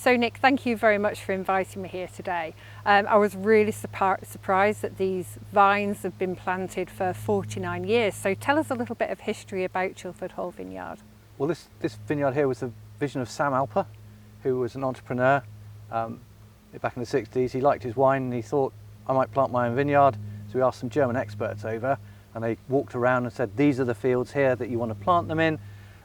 So Nick, thank you very much for inviting me here today. I was really surprised that these vines have been planted for 49 years. So tell us a little bit of history about Chilford Hall Vineyard. Well, this vineyard here was the vision of Sam Alper, who was an entrepreneur back in the 60s. He liked his wine and he thought, I might plant my own vineyard. So we asked some German experts over and they walked around and said, these are the fields here that you want to plant them in,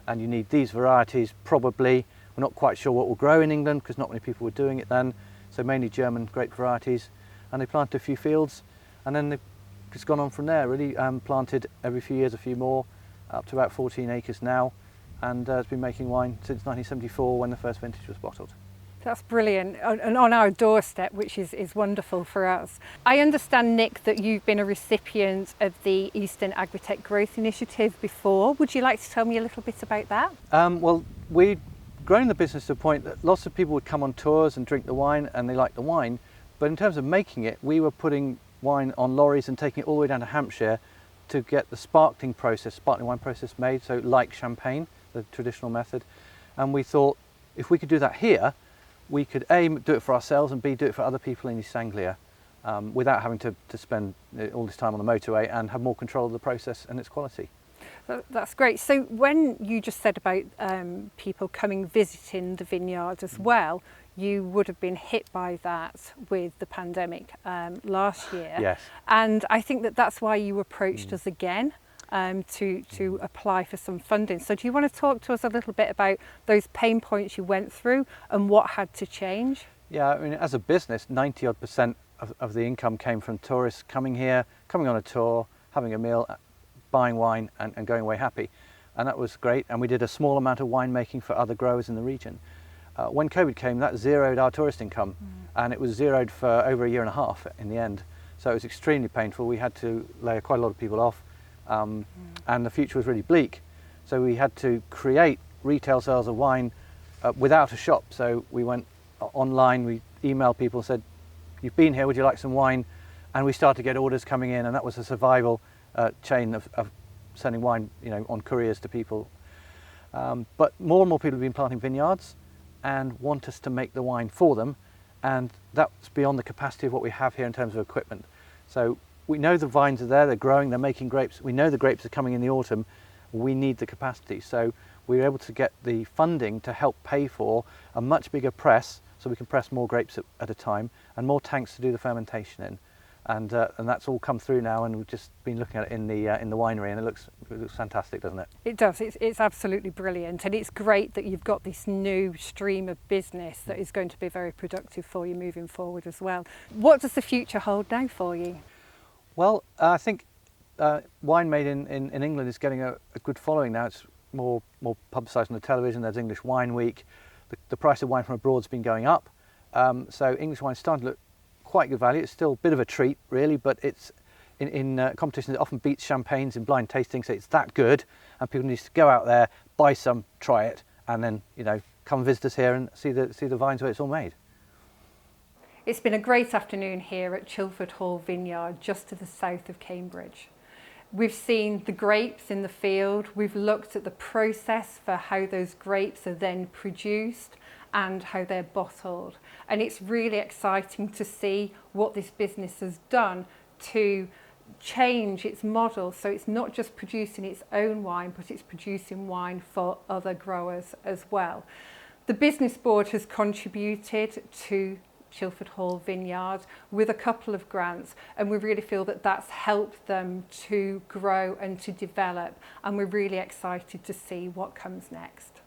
and you need these varieties probably. We're not quite sure what will grow in England because not many people were doing it then, so mainly German grape varieties. And they planted a few fields and then they've just gone on from there, really planted every few years a few more, up to about 14 acres now, and it's been making wine since 1974 when the first vintage was bottled. That's brilliant, and on our doorstep, which is wonderful for us. I understand, Nick, that you've been a recipient of the Eastern Agritech Growth Initiative before. Would you like to tell me a little bit about that? Well, we'd grown the business to a point that lots of people would come on tours and drink the wine, and they liked the wine. But in terms of making it, we were putting wine on lorries and taking it all the way down to Hampshire to get the sparkling wine process made, so like champagne, the traditional method. And we thought, if we could do that here, we could A, do it for ourselves, and B, do it for other people in East Anglia without having to spend all this time on the motorway and have more control of the process and its quality. That's great. So when you just said about people coming visiting the vineyard as well, you would have been hit by that with the pandemic last year. Yes. And I think that's why you approached us again. To apply for some funding. So do you want to talk to us a little bit about those pain points you went through and what had to change? Yeah, I mean, as a business, 90% of the income came from tourists coming here, coming on a tour, having a meal, buying wine and going away happy. And that was great. And we did a small amount of winemaking for other growers in the region. When COVID came, that zeroed our tourist income, and it was zeroed for over a year and a half in the end. So it was extremely painful. We had to lay quite a lot of people off. And the future was really bleak. So we had to create retail sales of wine without a shop. So we went online, we emailed people and said, you've been here, would you like some wine? And we started to get orders coming in, and that was a survival chain of sending wine, on couriers to people. But more and more people have been planting vineyards and want us to make the wine for them. And that's beyond the capacity of what we have here in terms of equipment. So we know the vines are there, they're growing, they're making grapes. We know the grapes are coming in the autumn. We need the capacity. So we were able to get the funding to help pay for a much bigger press, so we can press more grapes at a time, and more tanks to do the fermentation in. And that's all come through now, and we've just been looking at it in the winery, and it looks fantastic, doesn't it? It does. It's absolutely brilliant, and it's great that you've got this new stream of business that is going to be very productive for you moving forward as well. What does the future hold now for you? Well, I think wine made in England is getting a good following now. It's more publicised on the television. There's English Wine Week. The price of wine from abroad has been going up. So English wine is starting to look quite good value. It's still a bit of a treat, really, but it's in competitions, it often beats champagnes in blind tasting, so it's that good. And people need to go out there, buy some, try it, and then, come visit us here and see the vines where it's all made. It's been a great afternoon here at Chilford Hall Vineyard, just to the south of Cambridge. We've seen the grapes in the field, we've looked at the process for how those grapes are then produced and how they're bottled. And it's really exciting to see what this business has done to change its model. So it's not just producing its own wine, but it's producing wine for other growers as well. The business board has contributed to Chilford Hall Vineyard with a couple of grants, and we really feel that that's helped them to grow and to develop, and we're really excited to see what comes next.